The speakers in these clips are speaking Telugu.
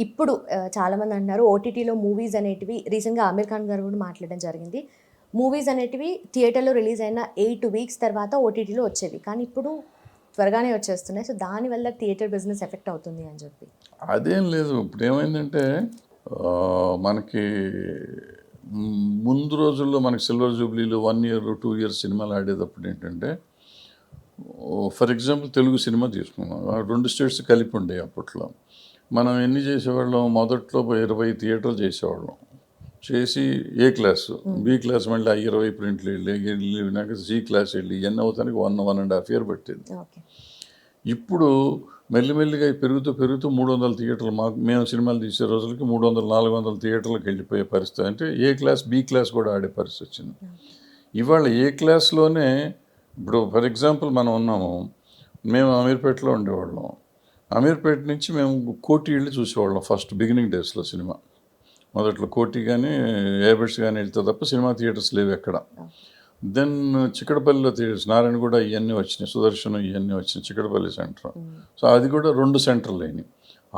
ఇప్పుడు చాలామంది అంటున్నారు ఓటీటీలో మూవీస్ అనేటివి రీసెంట్‌గా ఆమీర్ ఖాన్ గారు కూడా మాట్లాడడం జరిగింది. మూవీస్ అనేటివి థియేటర్‌లో రిలీజ్ అయిన 8 వీక్స్ తర్వాత ఓటీటీలో వచ్చేవి. కానీ ఇప్పుడు త్వరగానే వచ్చేస్తున్నాయి. సో దానివల్ల థియేటర్ బిజినెస్ ఎఫెక్ట్ అవుతుంది అని చెప్పి. అదేం లేదు. ఇప్పుడేమైందంటే మనకి ముందు రోజుల్లో మనకి సిల్వర్ జూబ్లీలు 1 ఇయర్ 2 ఇయర్స్ సినిమాలు ఆడేటప్పుడు ఏంటంటే ఫర్ ఎగ్జాంపుల్ తెలుగు సినిమా తీసుకున్నాం. 2 స్టేట్స్ కలిపి ఉండే అప్పట్లో. మనం ఎన్ని చేసేవాళ్ళం, మొదట్లో 20 థియేటర్లు చేసేవాళ్ళం. చేసి ఏ క్లాసు, బి క్లాస్ మళ్ళీ 20 ప్రింట్లు వెళ్ళినాక సి క్లాస్ వెళ్ళి ఇవన్నీ అవుతానికి 1.5 ఇయర్ పట్టింది. ఓకే. ఇప్పుడు మెల్లిమెల్లిగా పెరుగుతూ 300 థియేటర్లు మేము సినిమాలు తీసే రోజులకి 300 400 థియేటర్లకు వెళ్ళిపోయే పరిస్థితి. అంటే ఏ క్లాస్ బి క్లాస్ కూడా ఆడే పరిస్థితి వచ్చింది. ఇవాళ ఏ క్లాస్లోనే ఇప్పుడు ఫర్ ఎగ్జాంపుల్ మనం ఉన్నాము, మేము అమీర్పేటలో ఉండేవాళ్ళం. అమీర్పేట నుంచి మేము కోటి వెళ్ళి చూసేవాళ్ళం ఫస్ట్ బిగినింగ్ డేస్లో సినిమా. మొదట్లో కోటి కానీ ఏబెట్స్ కానీ వెళ్తే తప్ప సినిమా థియేటర్స్ లేవు ఎక్కడ. దెన్ చిక్కడపల్లిలో థియేటర్స్ నారాయణగూడ ఇవన్నీ వచ్చినాయి, సుదర్శనం ఇవన్నీ వచ్చినాయి, చిక్కడపల్లి సెంటర్. సో అది కూడా 2 సెంటర్లు అయినాయి.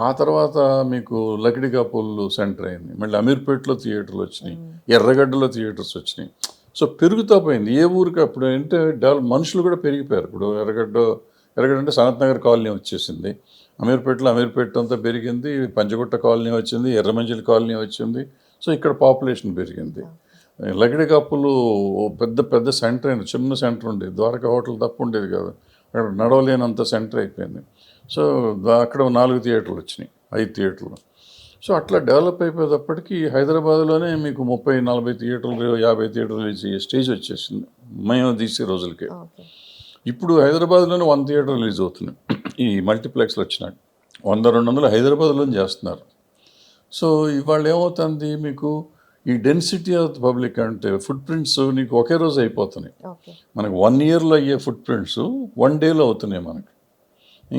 ఆ తర్వాత మీకు లకిడికాపూల్ సెంటర్ అయింది, మళ్ళీ అమీర్పేటలో థియేటర్లు వచ్చినాయి, ఎర్రగడ్డలో థియేటర్స్ వచ్చినాయి. సో పెరుగుతూ పోయింది. ఏ ఊరికి అప్పుడు అంటే మనుషులు కూడా పెరిగిపోయారు. ఇప్పుడు ఎర్రగడ్డ అంటే సనత్ నగర్ కాలనీ వచ్చేసింది, అమీర్పేటలో అమీర్పేట అంతా పెరిగింది, పంచగుట్ట కాలనీ వచ్చింది, ఎర్రమంజిల్ కాలనీ వచ్చింది. సో ఇక్కడ పాపులేషన్ పెరిగింది. లకిడికాపులు పెద్ద పెద్ద సెంటర్ అయింది, చిన్న సెంటర్ ఉండేది, ద్వారకా హోటల్ తప్ప ఉండేది కాదు, అక్కడ నడవలేనంత సెంటర్ అయిపోయింది. సో అక్కడ 4 థియేటర్లు వచ్చినాయి, 5 థియేటర్లు. సో అట్లా డెవలప్ అయిపోయేటప్పటికి హైదరాబాద్లోనే మీకు 30-40 థియేటర్లు 50 థియేటర్లు రిలీజ్ స్టేజ్ వచ్చేసింది మేము తీసే రోజులకి. ఇప్పుడు హైదరాబాద్లోనే 1 థియేటర్ రిలీజ్ అవుతుంది ఈ మల్టీప్లెక్స్లు వచ్చినాక. 100-200 హైదరాబాద్లో చేస్తున్నారు. సో ఇవాళ ఏమవుతుంది, మీకు ఈ డెన్సిటీ ఆఫ్ ద పబ్లిక్ అంటే ఫుట్ ప్రింట్స్ నీకు ఒకే రోజు అయిపోతున్నాయి. మనకు 1 ఇయర్లో అయ్యే ఫుట్ ప్రింట్స్ 1 డేలో అవుతున్నాయి మనకి.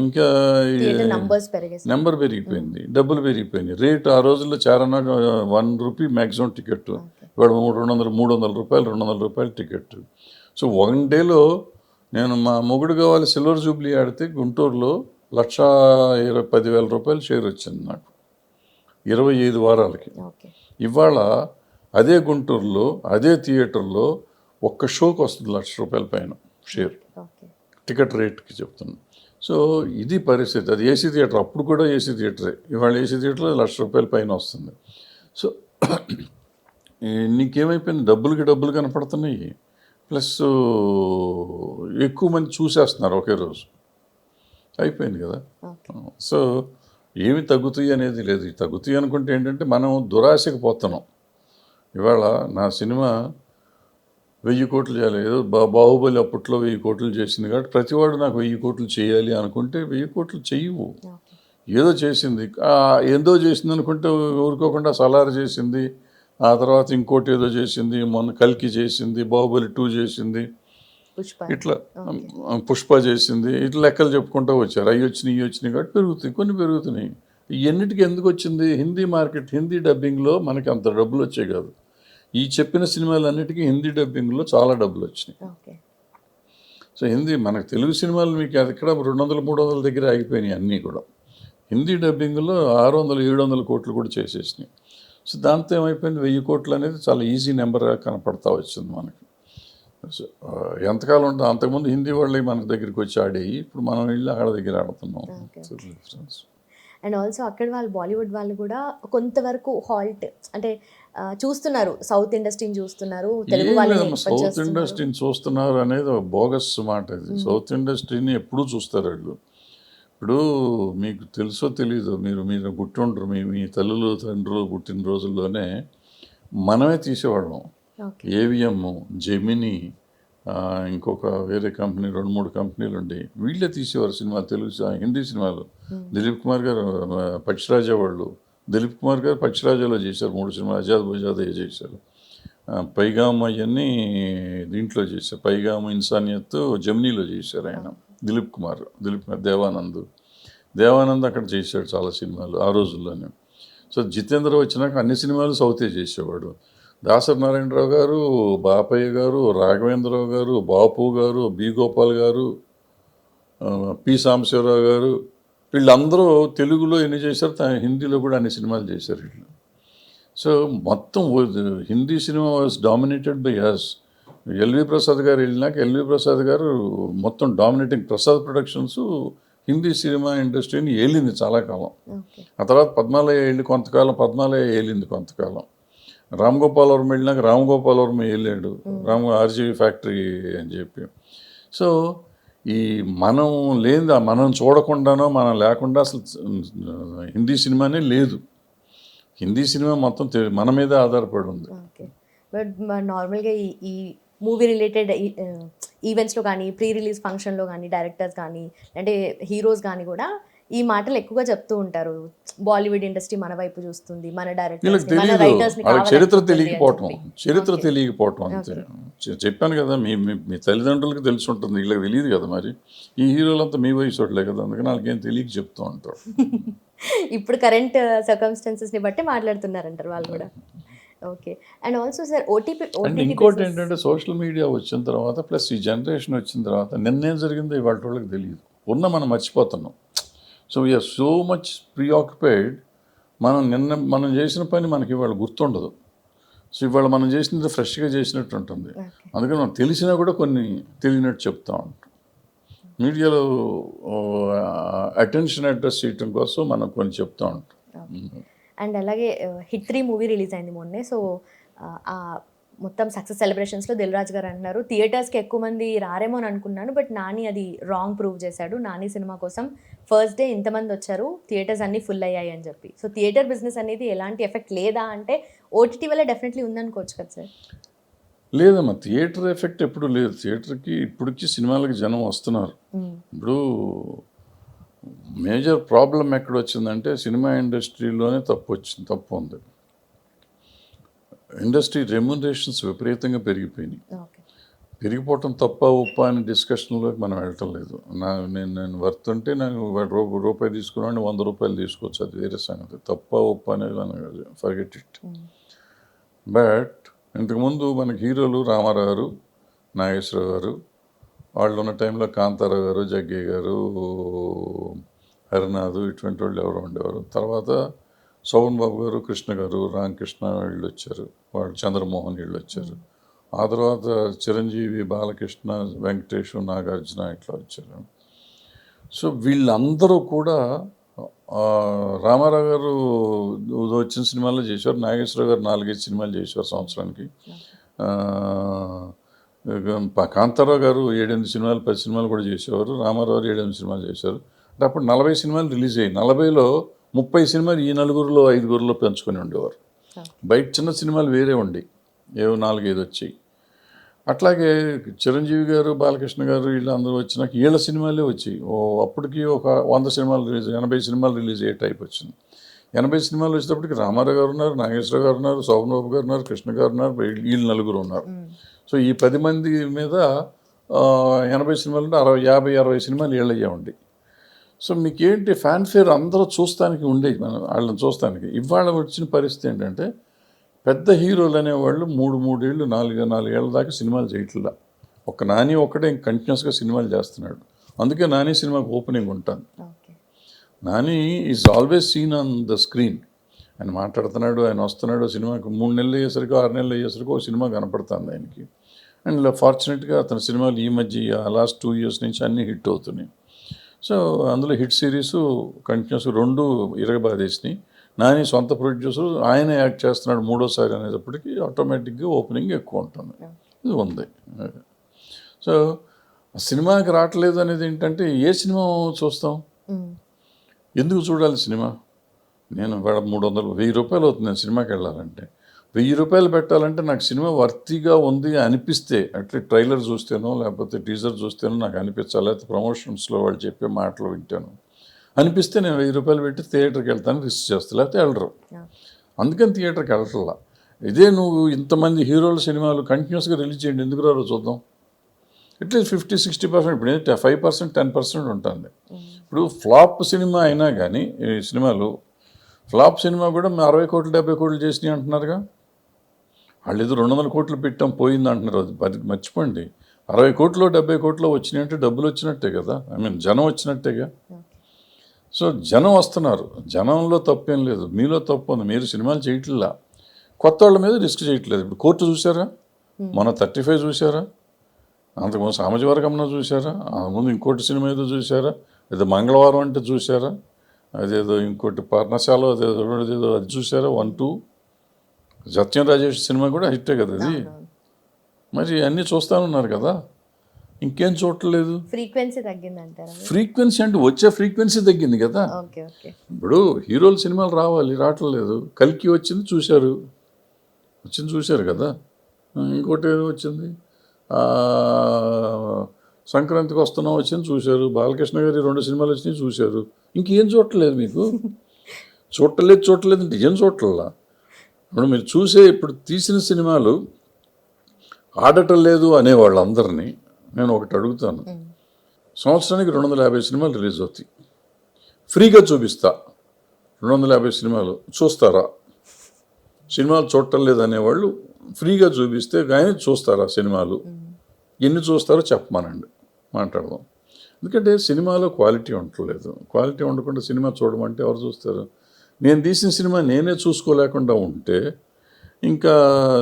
ఇంకా నెంబర్ పెరిగిపోయింది, డబ్బులు పెరిగిపోయినాయి, రేట్ ఆ రోజుల్లో చారన్నా 1 రూపీ మ్యాక్సిమం టికెట్, ఇవాళ 300 రూపాయలు 200 రూపాయలు టికెట్. సో 1 డేలో నేను మా మొగుడు కావాలి సిల్వర్ జూబ్లీ ఆడితే గుంటూరులో 1,10,000 రూపాయలు షేర్ వచ్చింది నాకు 25 వారాలకి. ఇవాళ అదే గుంటూరులో అదే థియేటర్లో ఒక్క షోకి వస్తుంది 1,00,000 రూపాయల పైన షేర్, టికెట్ రేట్కి చెప్తున్నాను. సో ఇది పరిస్థితి. అది ఏసీ థియేటర్, అప్పుడు కూడా ఏసీ థియేటరే, ఇవాళ ఏసీ థియేటర్లో 1,00,000 రూపాయల పైన వస్తుంది. సో నీకేమైపోయింది, డబ్బులు కనపడుతున్నాయి, ప్లస్ ఎక్కువ మంది చూసేస్తున్నారు ఒకే రోజు, అయిపోయింది కదా. సో ఏమి తగ్గుతాయి అనేది లేదు. తగ్గుతాయి అనుకుంటే ఏంటంటే మనం దురాశకు పోతున్నాం. ఇవాళ నా సినిమా 1000 కోట్లు చేయాలి, ఏదో బాహుబలి అప్పట్లో 1000 కోట్లు చేసింది కాబట్టి ప్రతివాడు నాకు 1000 కోట్లు చేయాలి అనుకుంటే 1000 కోట్లు చెయ్యవు. ఏదో చేసింది, ఏదో చేసింది అనుకుంటే ఊరుకోకుండా సలార్ చేసింది, ఆ తర్వాత ఇంకోటి ఏదో చేసింది, మొన్న కల్కి చేసింది, బాహుబలి 2 చేసింది, ఇట్లా పుష్ప చేసింది, ఇట్లా లెక్కలు చెప్పుకుంటూ వచ్చారు. అవి వచ్చినాయి కాబట్టి పెరుగుతాయి, కొన్ని పెరుగుతున్నాయి. ఎన్నిటికీ ఎందుకు వచ్చింది, హిందీ మార్కెట్, హిందీ డబ్బింగ్లో మనకి అంత డబ్బులు వచ్చాయి కాదు. ఈ చెప్పిన సినిమాలన్నిటికీ హిందీ డబ్బింగ్లో చాలా డబ్బులు వచ్చినాయి. సో హిందీ, మనకు తెలుగు సినిమాలు మీకు ఎక్కడ 200-300 దగ్గర ఆగిపోయినాయి అన్నీ కూడా. హిందీ డబ్బింగ్లో 600-700 కోట్లు కూడా చేసేసినాయి. సో దాంతో ఏమైపోయింది, 1000 కోట్లు అనేది చాలా ఈజీ నెంబర్గా కనపడతా వచ్చింది మనకి. సో ఎంతకాలం ఉంటుంది, అంతకుముందు హిందీ వాళ్ళే మన దగ్గరికి వచ్చి ఆడేవి, ఇప్పుడు మనం వెళ్ళి ఆడ దగ్గర ఆడుతున్నాం. అండ్ ఆల్సో అక్కడ వాళ్ళు బాలీవుడ్ వాళ్ళు కూడా కొంతవరకు హాల్ట్ అంటే చూస్తున్నారు, సౌత్ ఇండస్ట్రీని చూస్తున్నారు, తెలుగు సౌత్ ఇండస్ట్రీని చూస్తున్నారు అనేది బోగస్ మాట. ఇది సౌత్ ఇండస్ట్రీని ఎప్పుడూ చూస్తారు వాళ్ళు. ఇప్పుడు మీకు తెలుసో తెలీదు, మీరు పుట్టిండ్రు, మీ తల్లులు తండ్రులు పుట్టిన రోజుల్లోనే మనమే తీసేవాళ్ళం. ఏవిఎం, జెమినీ, ఇంకొక వేరే కంపెనీ, 2-3 కంపెనీలు ఉండి వీళ్ళే తీసేవారు సినిమాలు, తెలుగు హిందీ సినిమాలు. దిలీప్ కుమార్ గారు పక్షిరాజా వాళ్ళు, దిలీప్ కుమార్ గారు పక్షిరాజాలో చేశారు 3 సినిమాలు, ఆజాద్ బజాద్ చేశారు. పైగామ అవన్నీ దీంట్లో చేశారు, పైగామ ఇన్సానియత్ జెమినీలో చేశారు ఆయన. దిలీప్ కుమార్ దేవానంద్ అక్కడ చేశాడు చాలా సినిమాలు ఆ రోజుల్లోనే. సో జితేంద్ర వచ్చినాక అన్ని సినిమాలు సౌతే చేసేవాడు. దాసరి నారాయణరావు గారు, బాపయ్య గారు, రాఘవేంద్రరావు గారు, బాపు గారు, బి గోపాల్ గారు, పి సాంబశివరావు గారు, వీళ్ళందరూ తెలుగులో ఎన్ని చేశారు, హిందీలో కూడా అన్ని సినిమాలు చేశారు వీళ్ళు. సో మొత్తం Hindi cinema was dominated by us. LV Prasad గారు వెళ్ళినాక ఎల్వి ప్రసాద్ గారు మొత్తం dominating, Prasad productions Hindi cinema ఇండస్ట్రీని ఏలింది చాలా కాలం. ఓకే. ఆ తర్వాత పద్మాలయ వెళ్ళి కొంతకాలం, పద్మాలయ ఏలింది కొంతకాలం. రామ్ గోపాల్ వర్మ వెళ్ళినాక రామ్ గోపాల్ వర్మ వెళ్ళాడు, ఆర్జీవి ఫ్యాక్టరీ అని చెప్పి. సో ఈ మనం లేదు, మనం చూడకుండానో మనం లేకుండా అసలు హిందీ సినిమానే లేదు. హిందీ సినిమా మొత్తం మన మీద ఆధారపడి ఉంది. ఓకే. బట్ నార్మల్గా ఈ మూవీ రిలేటెడ్ ఈవెంట్స్లో కానీ, ప్రీ రిలీజ్ ఫంక్షన్లో కానీ, డైరెక్టర్స్ కానీ అంటే హీరోస్ కానీ కూడా ఈ మాటలు ఎక్కువగా చెప్తూ ఉంటారు. బాలీవుడ్ ఇండస్ట్రీ మన వైపు చూస్తుంది, మన వీళ్ళకి డైరెక్టర్స్, మన తెలియదు, రైటర్స్ని వాళ్ళకి చరిత్ర కావాలనుకుంటుంది అని తెలియకపోవటం, చెప్పి. చరిత్ర ఓకే. తెలియకపోవటం అంతే. చెప్పాను కదా, మీ తల్లిదండ్రులకి తెలిసి ఉంటుంది, వీళ్ళకి తెలియదు కదా. మరి ఈ హీరోలంతా మీ వయసు వాళ్ళే కదా, అందుకని వాళ్ళకేం తెలియక చెప్తూ ఉంటారు. ఇప్పుడు కరెంట్ సర్కమ్స్టాన్సెస్ని బట్టి మాట్లాడుతున్నారంటారు వాళ్ళు కూడా. Okay. And also sir and ఇంకోటి ఏంటంటే సోషల్ మీడియా వచ్చిన తర్వాత ప్లస్ ఈ జనరేషన్ వచ్చిన తర్వాత నిన్నేం జరిగిందో ఇవాళ వాళ్ళకి తెలియదు, మనం మర్చిపోతున్నాం. So we are so much preoccupied, మనం చేసిన పని మనకి ఇవాళ గుర్తుండదు. సో ఇవాళ మనం చేసినది ఫ్రెష్గా చేసినట్టు ఉంటుంది. అందుకని మనం తెలిసినా కూడా కొన్ని తెలియనట్టు చెప్తా ఉంటాం. మీడియాలో అటెన్షన్ అడ్రస్ చేయటం కోసం మనం కొన్ని చెప్తా ఉంటాం. అండ్ అలాగే హిట్ 3 మూవీ రిలీజ్ అయింది మొన్నే. సో ఆ మొత్తం సక్సెస్ సెలబ్రేషన్స్లో దిల్ రాజు గారు అంటున్నారు థియేటర్స్కి ఎక్కువ మంది రారేమో అని అనుకున్నాను, బట్ నాని అది రాంగ్ ప్రూవ్ చేశాడు. నాని సినిమా కోసం ఫస్ట్ డే ఇంతమంది వచ్చారు, థియేటర్స్ అన్నీ ఫుల్ అయ్యాయి అని చెప్పి. సో థియేటర్ బిజినెస్ అనేది ఎలాంటి ఎఫెక్ట్ లేదా అంటే ఓటీటీ వల్ల డెఫినెట్లీ ఉందనుకోవచ్చు కదా సార్? లేదమ్మా, థియేటర్ ఎఫెక్ట్ ఎప్పుడు లేదు. థియేటర్కి ఇప్పటికి సినిమాలకి జనం వస్తున్నారు. ఇప్పుడు మేజర్ ప్రాబ్లం ఎక్కడ వచ్చిందంటే సినిమా ఇండస్ట్రీలోనే తప్పు ఉంది. ఇండస్ట్రీ రెమ్యునరేషన్స్ విపరీతంగా పెరిగిపోయినాయి. పెరిగిపోవటం తప్ప ఉప్ప అనే డిస్కషన్లోకి మనం వెళ్ళటం లేదు. నేను వర్త్ అంటే నేను రూపాయి తీసుకున్నాను, 100 రూపాయలు తీసుకోవచ్చు, అది వేరే సంగతి. తప్ప ఉప్ప అనేది మనం ఫర్గెట్ ఇట్. బట్ ఇంతకుముందు మనకి హీరోలు రామారావు గారు, నాగేశ్వరరావు గారు, వాళ్ళు ఉన్న టైంలో కాంతారావు గారు, జగ్గయ్య గారు, హరినాథ్, ఇటువంటి వాళ్ళు ఎవరు ఉండేవారు. తర్వాత శోభన్ బాబు గారు, కృష్ణ గారు, రామకృష్ణ వీళ్ళు వచ్చారు, వాళ్ళు చంద్రమోహన్ వీళ్ళు వచ్చారు. ఆ తర్వాత చిరంజీవి, బాలకృష్ణ, వెంకటేష్, నాగార్జున ఇట్లా వచ్చారు. సో వీళ్ళందరూ కూడా రామారావు గారు వచ్చిన సినిమాల్లో చేశారు, నాగేశ్వరరావు గారు 4-5 సినిమాలు చేశారు సంవత్సరానికి, కాంతారావు గారు 7-8 సినిమాలు 10 సినిమాలు కూడా చేసేవారు, రామారావు 7-8 సినిమాలు చేశారు. అంటే అప్పుడు 40 సినిమాలు రిలీజ్ అయ్యాయి. 40లో 30 సినిమాలు ఈ 4గురిలో 5గురిలో పెంచుకొని ఉండేవారు. బయట చిన్న సినిమాలు వేరే ఉండి ఏవో 4-5 వచ్చాయి. అట్లాగే చిరంజీవి గారు, బాలకృష్ణ గారు వీళ్ళందరూ వచ్చినాక వీళ్ళ సినిమాలే వచ్చాయి. అప్పటికి ఒక 100 సినిమాలు రిలీజ్, 80 సినిమాలు రిలీజ్ అయ్యే టైప్ వచ్చింది. 80 సినిమాలు వచ్చేటప్పటికి రామారావు గారు ఉన్నారు, నాగేశ్వరరావు గారు ఉన్నారు, శోభన్ బాబు గారు ఉన్నారు, కృష్ణ గారు ఉన్నారు, వీళ్ళు 4 ఉన్నారు. సో ఈ 10 మంది మీద 80 సినిమాలు అంటే 50-60 సినిమాలు వీళ్ళయ్యే ఉండి. సో మీకేంటి ఫ్యాన్ఫేర్ అందరూ చూస్తానికి ఉండేది, మనం వాళ్ళని చూస్తానికి. ఇవాళ వచ్చిన పరిస్థితి ఏంటంటే పెద్ద హీరోలు అనేవాళ్ళు 3 ఏళ్ళు 4 ఏళ్ళ దాకా సినిమాలు చేయట్లా. ఒక నాని ఒక్కడే కంటిన్యూస్గా సినిమాలు చేస్తున్నాడు. అందుకే నాని సినిమాకి ఓపెనింగ్ ఉంటుంది. Nani is always seen on the screen. ఆయన మాట్లాడుతున్నాడు, ఆయన వస్తున్నాడు, సినిమాకి 3 నెలలు అయ్యేసరికి 6 నెలలు అయ్యేసరికి ఒక సినిమా కనపడుతుంది ఆయనకి. అండ్ ఫార్చునేట్గా అతని సినిమాలు ఈ మధ్య లాస్ట్ 2 ఇయర్స్ నుంచి అన్నీ హిట్ అవుతున్నాయి. సో అందులో హిట్ సిరీస్ కంటిన్యూస్గా 2 ఇరగబాదేసినాయి. నాని సొంత ప్రొడ్యూసర్, ఆయన యాక్ట్ చేస్తున్నాడు 3వసారి అనేటప్పటికీ ఆటోమేటిక్గా ఓపెనింగ్ ఎక్కువ ఉంటుంది. ఇది ఉంది. సో సినిమాకి రావట్లేదు అనేది ఏంటంటే ఏ సినిమా చూస్తాం, ఎందుకు చూడాలి సినిమా? నేను 300-1000 రూపాయలు అవుతుంది నేను సినిమాకి వెళ్ళాలంటే. 1000 రూపాయలు పెట్టాలంటే నాకు సినిమా వర్తీగా ఉంది అనిపిస్తే, అట్లే ట్రైలర్ చూస్తేనో లేకపోతే టీజర్ చూస్తేనో నాకు అనిపించాలి, లేకపోతే ప్రమోషన్స్లో వాళ్ళు చెప్పే మాటలు వింటాను అనిపిస్తే నేను 1000 రూపాయలు పెట్టి థియేటర్కి వెళ్తాను, రిస్క్ చేస్తాను, లేకపోతే వెళ్ళరు. అందుకని థియేటర్కి వెళ్ళట్లా. ఇదే నువ్వు ఇంతమంది హీరోల సినిమాలు కంటిన్యూస్గా రిలీజ్ చేయండి, ఎందుకు రారో చూద్దాం. అట్లీస్ట్ 50-60%, ఇప్పుడు 5%, 10% ఉంటుంది. ఇప్పుడు ఫ్లాప్ సినిమా అయినా కానీ ఈ సినిమాలు, ఫ్లాప్ సినిమా కూడా 60 కోట్లు 70 కోట్లు చేసినాయి అంటున్నారుగా. వాళ్ళు ఏదో 200 కోట్లు పెట్టాం పోయింది అంటున్నారు. అది మర్చిపోండి. 60 కోట్లు 70 కోట్లు వచ్చినాయి అంటే డబ్బులు వచ్చినట్టే కదా, జనం వచ్చినట్టేగా. సో జనం వస్తున్నారు, జనంలో తప్పేం లేదు, మీలో తప్పు ఉంది, మీరు సినిమాలు చేయట్లా, కొత్త వాళ్ళ మీద రిస్క్ చేయట్లేదు. ఇప్పుడు కోర్టు చూసారా, మన 35 చూసారా, అంతకుముందు సామాజిక వర్గంలో చూసారా, ముందు ఇంకోటి సినిమా ఏదో చూసారా, ఏదో మంగళవారం అంటే చూసారా, అదేదో ఇంకోటి పర్ణశాల అదేదో అది చూసారా, 1, 2. సత్యం రాజేష్ సినిమా కూడా హిట్టే కదా అది. మరి అన్నీ చూస్తానున్నారు కదా, ఇంకేం చూడట్లేదు. ఫ్రీక్వెన్సీ తగ్గిందంటారా? ఫ్రీక్వెన్సీ అంటే వచ్చే ఫ్రీక్వెన్సీ తగ్గింది కదా. Okay okay. ఇప్పుడు హీరోల సినిమాలు రావాలి, రావట్లేదు. కల్కి వచ్చింది చూశారు కదా. ఇంకోటి ఏదో వచ్చింది, సంక్రాంతికి వస్తున్నాం వచ్చింది చూశారు. బాలకృష్ణ గారి 2 సినిమాలు వచ్చినాయి చూశారు. ఇంకేం చూడట్లేదు మీకు. చూడట్లేదు అంటే ఏం చూడట్లా. ఇప్పుడు మీరు ఇప్పుడు తీసిన సినిమాలు ఆడటం లేదు అనేవాళ్ళు అందరినీ నేను ఒకటి అడుగుతాను. సంవత్సరానికి 250 సినిమాలు రిలీజ్ అవుతాయి, ఫ్రీగా చూపిస్తా, 250 సినిమాలు చూస్తారా? సినిమాలు చూడటం లేదు అనేవాళ్ళు ఫ్రీగా చూపిస్తే కానీ చూస్తారా సినిమాలు? ఎన్ని చూస్తారో చెప్పమానండి, మాట్లాడదాం. ఎందుకంటే సినిమాలో క్వాలిటీ ఉండట్లేదు. క్వాలిటీ ఉండకుండా సినిమా చూడమంటే ఎవరు చూస్తారు? నేను తీసిన సినిమా నేనే చూసుకోలేకుండా ఉంటే ఇంకా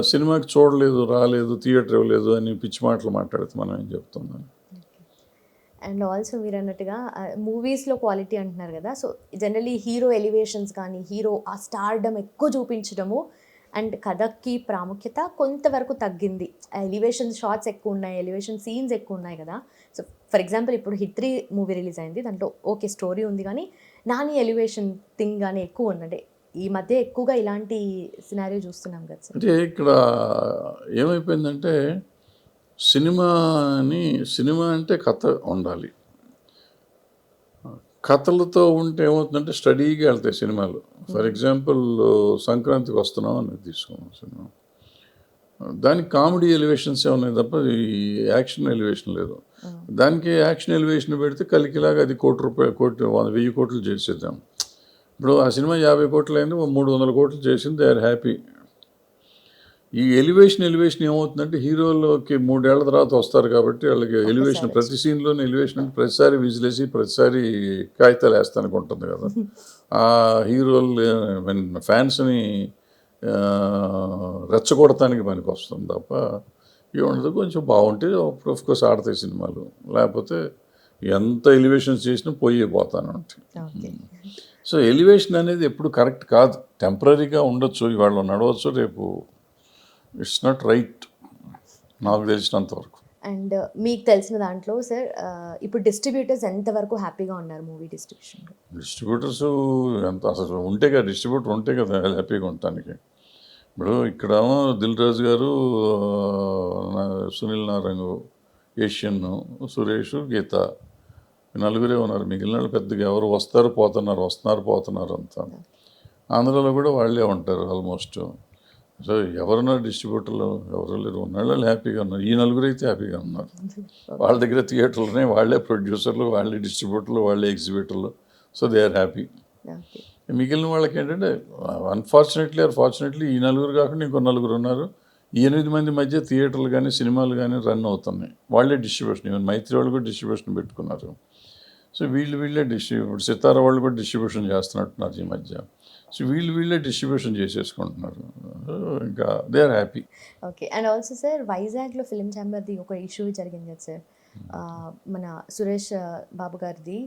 సినిమాకి చూడలేదు, రాలేదు, థియేటర్ ఇవ్వలేదు అని పిచ్చి మాటలు మాట్లాడితే మనం ఏం చెప్తున్నాం? అండ్ ఆల్సో మీరు అన్నట్టుగా మూవీస్లో క్వాలిటీ అంటున్నారు కదా. సో జనరలీ హీరో ఎలివేషన్స్ కానీ హీరో ఆ స్టార్డమ్ ఎక్కువ చూపించడము అండ్ కథకి ప్రాముఖ్యత కొంతవరకు తగ్గింది. ఎలివేషన్ షార్ట్స్ ఎక్కువ ఉన్నాయి, ఎలివేషన్ సీన్స్ ఎక్కువ ఉన్నాయి కదా. సో ఫర్ ఎగ్జాంపుల్ ఇప్పుడు హిట్ 3 మూవీ రిలీజ్ అయింది, దాంట్లో ఓకే స్టోరీ ఉంది కానీ నాని ఎలివేషన్ థింగ్ కానీ ఎక్కువ ఉంది. అంటే ఈ మధ్య ఎక్కువగా ఇలాంటి సినారియో చూస్తున్నాం కదా సార్. అంటే ఇక్కడ ఏమైపోయిందంటే సినిమా అంటే కథ ఉండాలి. కథలతో ఉంటే ఏమవుతుందంటే స్టడీగా వెళ్తాయి సినిమాలు. ఫర్ ఎగ్జాంపుల్ సంక్రాంతికి వస్తున్నాం అని తీసుకున్నాం సినిమా, దానికి కామెడీ ఎలివేషన్స్ ఉన్నాయి తప్ప ఈ యాక్షన్ ఎలివేషన్ లేదు. దానికి యాక్షన్ ఎలివేషన్ పెడితే కలికిలాగా అది కోటి 1000 కోట్లు చేసేద్దాం. ఇప్పుడు ఆ సినిమా 50 కోట్లు అయింది, 300 కోట్లు చేసింది, దే ఆర్ హ్యాపీ. ఈ ఎలివేషన్ ఏమవుతుందంటే హీరోలోకి 3 ఏళ్ల తర్వాత వస్తారు కాబట్టి వాళ్ళకి ఎలివేషన్ ప్రతి సీన్లోనే ఎలివేషన్ అంటే ప్రతిసారి విజిలేసి ప్రతిసారి కాగితాలు వేస్తానికి ఉంటుంది కదా. ఆ హీరోలు ఫ్యాన్స్ని రెచ్చగొడటానికి పనికి వస్తుంది తప్ప ఏముండదు. కొంచెం బాగుంటే ఆఫ్కోర్స్ ఆడతాయి సినిమాలు, లేకపోతే ఎంత ఎలివేషన్స్ చేసినా పోతాను అంటే. సో ఎలివేషన్ అనేది ఎప్పుడు కరెక్ట్ కాదు, టెంపరీగా ఉండొచ్చు, ఇవాళ నడవచ్చు, రేపు ఇట్స్ నాట్ రైట్ నాకు తెలిసినంతవరకు. అండ్ మీకు తెలిసిన దాంట్లో సార్ ఇప్పుడు డిస్ట్రిబ్యూటర్స్ ఎంతవరకు హ్యాపీగా ఉన్నారు మూవీ డిస్ట్రిబ్యూషన్? డిస్ట్రిబ్యూటర్స్ ఎంత అసలు ఉంటే కదా, డిస్ట్రిబ్యూటర్ ఉంటే కదా హ్యాపీగా ఉండటానికి. ఇప్పుడు ఇక్కడ దిల్ రాజు గారు, సునీల్ నారంగ్, ఏషియన్, సురేష్, గీత, 4 ఉన్నారు. మిగిలిన వాళ్ళు పెద్దగా ఎవరు వస్తున్నారు పోతున్నారు అంతా. ఆంధ్రాలో కూడా వాళ్ళే ఉంటారు ఆల్మోస్ట్. సో ఎవరున్నారు డిస్ట్రిబ్యూటర్లు? ఎవరు లేరు. వాళ్ళు హ్యాపీగా ఉన్నారు. ఈ 4 అయితే హ్యాపీగా ఉన్నారు. వాళ్ళ దగ్గర థియేటర్లునే, వాళ్ళే ప్రొడ్యూసర్లు, వాళ్ళే డిస్ట్రిబ్యూటర్లు, వాళ్ళే ఎగ్జిబిటర్లు. So they are happy. మిగిలిన వాళ్ళకి ఏంటంటే అన్ఫార్చునేట్లీ ఆర్ ఫార్చునేట్లీ ఈ 4 కాకుండా ఇంకో 4 ఉన్నారు. ఈ 8 మంది మధ్య థియేటర్లు కానీ సినిమాలు కానీ రన్ అవుతున్నాయి. వాళ్ళే డిస్ట్రిబ్యూషన్, ఈవెన్ మైత్రి వాళ్ళు కూడా డిస్ట్రిబ్యూషన్ పెట్టుకున్నారు. సో వీళ్ళే డిస్ట్రిబ్యూట్, సితారా వాళ్ళు కూడా డిస్ట్రిబ్యూషన్ చేస్తున్నట్టున్నారు ఈ మధ్య. సో వీళ్ళే డిస్ట్రిబ్యూషన్ చేసేసుకుంటున్నారు. ఇంకా they are happy. Okay. And also sir వైజాగ్లో ఫిలిం ఛాంబర్ది ఒక ఇష్యూ జరిగింది కదా సార్, మన సురేష్ బాబు గారిది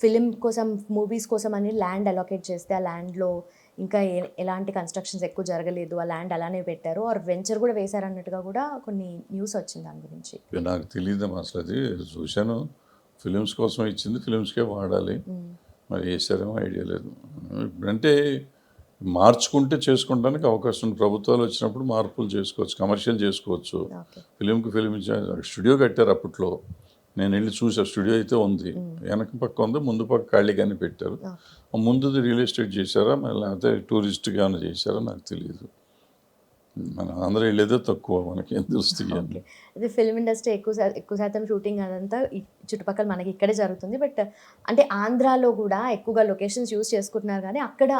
ఫిలిం కోసం మూవీస్ కోసం అని ల్యాండ్ అలొకేట్ చేస్తే ఆ ల్యాండ్లో ఇంకా ఎలాంటి కన్స్ట్రక్షన్స్ ఎక్కువ జరగలేదు, ఆ ల్యాండ్ అలానే పెట్టారు, ఆర్ వెంచర్ కూడా వేశారన్నట్టుగా కూడా కొన్ని న్యూస్ వచ్చింది దాని గురించి. నాకు తెలియదమ్మా అసలు, అది చూశాను. ఫిలిమ్స్ కోసం ఇచ్చింది, ఫిలిమ్స్కే వాడాలి, మరి వేసారేమో ఐడియా లేదు. అంటే మార్చుకుంటే చేసుకోవడానికి అవకాశం ఉంది. ప్రభుత్వాలు వచ్చినప్పుడు మార్పులు చేసుకోవచ్చు, కమర్షియల్ చేసుకోవచ్చు. ఫిలింకి ఫిలిం స్టూడియో కట్టారు అప్పట్లో, నేను వెళ్ళి చూసా. స్టూడియో అయితే ఉంది, వెనక పక్క ఉంది, ముందు పక్క ఖాళీగానే పెట్టారు. ముందుది రియల్ ఎస్టేట్ చేశారా లేకపోతే టూరిస్ట్గా ఏమైనా చేశారా నాకు తెలియదు. మన ఆంధ్ర వెళ్ళేదే తక్కువ, మనకేం తెలుస్తుంది. అదే ఫిల్మ్ ఇండస్ట్రీ ఎక్కువ శాతం షూటింగ్ అదంతా చుట్టుపక్కల మనకి ఇక్కడే జరుగుతుంది. బట్ అంటే ఆంధ్రాలో కూడా ఎక్కువగా లొకేషన్స్ యూజ్ చేసుకుంటున్నారు, కానీ అక్కడ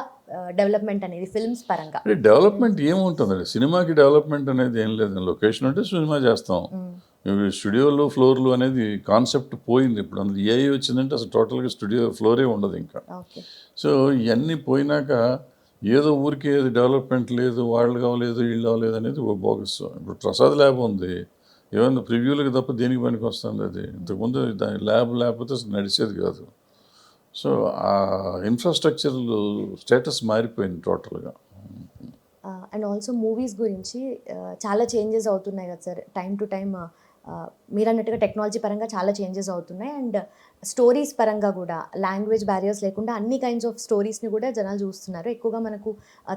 డెవలప్మెంట్ అనేది ఫిల్మ్స్ పరంగా డెవలప్మెంట్ ఏముంటుందండి, సినిమాకి డెవలప్మెంట్ అనేది ఏం లేదు. లొకేషన్ అంటే సినిమా చేస్తాం, స్టూడియోలు ఫ్లోర్లు అనేది కాన్సెప్ట్ పోయింది. ఇప్పుడు అందులో ఏఐ వచ్చిందంటే అసలు టోటల్గా స్టూడియో ఫ్లోరే ఉండదు ఇంకా. ఓకే. సో ఇవన్నీ పోయినాక ఏదో ఊరికి ఏది డెవలప్మెంట్ లేదు, వాళ్ళు కావలేదు, వీళ్ళు అవ్వలేదు అనేది ఓ బోగస్. ఇప్పుడు ప్రసాద్ ల్యాబ్ ఉంది, ఏమన్నా ప్రివ్యూలకు తప్ప దేనికి పనికి వస్తుంది అది. ఇంతకుముందు దాని ల్యాబ్ లేకపోతే అసలు నడిచేది కాదు. సో ఆ ఇన్ఫ్రాస్ట్రక్చర్ స్టేటస్ మారిపోయింది టోటల్గా. అండ్ ఆల్సో మూవీస్ గురించి చాలా చేంజెస్ అవుతున్నాయి కదా సార్, టైం టు టైమ్. మీరు అన్నట్టుగా టెక్నాలజీ పరంగా చాలా చేంజెస్ అవుతున్నాయి, అండ్ స్టోరీస్ పరంగా కూడా లాంగ్వేజ్ బ్యారియర్స్ లేకుండా అన్ని కైండ్స్ ఆఫ్ స్టోరీస్ని కూడా జనాలు చూస్తున్నారు. ఎక్కువగా మనకు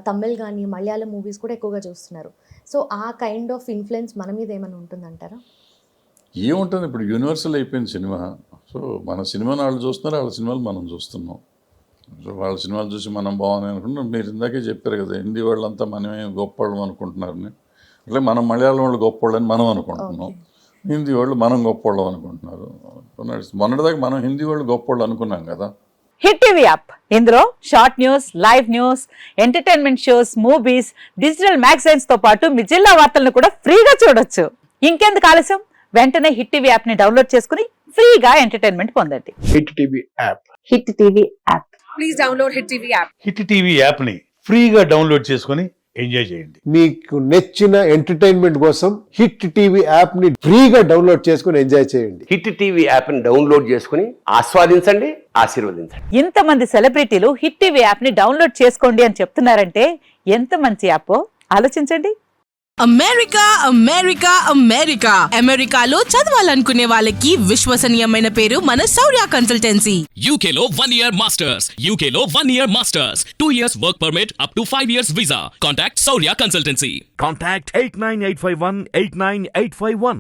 తమిళ్ కానీ మలయాళం మూవీస్ కూడా ఎక్కువగా చూస్తున్నారు. సో ఆ కైండ్ ఆఫ్ ఇన్ఫ్లుయెన్స్ మన మీద ఏమైనా ఉంటుందంటారా? ఏముంటుంది, ఇప్పుడు యూనివర్సల్ అయిపోయింది సినిమా. సో మన సినిమాని వాళ్ళు చూస్తున్నారు, వాళ్ళ సినిమాలు మనం చూస్తున్నాం. సో వాళ్ళ సినిమాలు చూసి మనం బాగున్నాయి అనుకుంటున్నాం. మీరు ఇందాకే చెప్పారు కదా, హిందీ వాళ్ళంతా మనమే గొప్పవాళ్ళం అనుకుంటున్నారని. అట్లే మనం మలయాళం వాళ్ళు గొప్పవాళ్ళని మనం అనుకుంటున్నాం, హిందీ వాళ్ళు మనం గొప్పవాళ్ళం అనుకుంటున్నారు. మొన్నటిదాకా మనం హిందీ వాళ్ళు గొప్పవాళ్ళు అనుకున్నాం కదా. హిట్ టీవీ యాప్, ఇందులో short news, live news, entertainment shows, movies, digital magazines తో పాటు మీ జిల్లా వార్తలను కూడా ఫ్రీగా చూడొచ్చు. ఇంకెందుకు ఆలస్యం, వెంటనే హిట్ టీవీ యాప్ ని డౌన్లోడ్ చేసుకుని ఫ్రీగా ఎంటర్టైన్మెంట్ పొందండి. Hit TV app. Hit TV app. Please download Hit TV app. Hit TV యాప్ని ఫ్రీగా డౌన్లోడ్ చేసుకొని ఎంజాయ్ చేయండి. మీకు నచ్చిన ఎంటర్టైన్మెంట్ కోసం హిట్ టీవీ యాప్ ని ఫ్రీగా డౌన్లోడ్ చేసుకుని ఎంజాయ్ చేయండి. హిట్ టీవీ యాప్ని డౌన్లోడ్ చేసుకుని ఆస్వాదించండి, ఆశీర్వదించండి. ఇంతమంది సెలబ్రిటీలు హిట్ టీవీ యాప్ ని డౌన్లోడ్ చేసుకోండి అని చెప్తున్నారంటే ఎంత మంచి యాప్ ఆలోచించండి. అమెరికా అమెరికా అమెరికా అమెరికాలో చదవాలనుకునే వాళ్ళకి విశ్వసనీయమైన పేరు మన శౌర్య కన్సల్టెన్సీ. UK లో 1 year masters. UK లో 1 year masters. 2 years work permit up to 5 years visa. Contact Saurya Consultancy. Contact 89851 89851.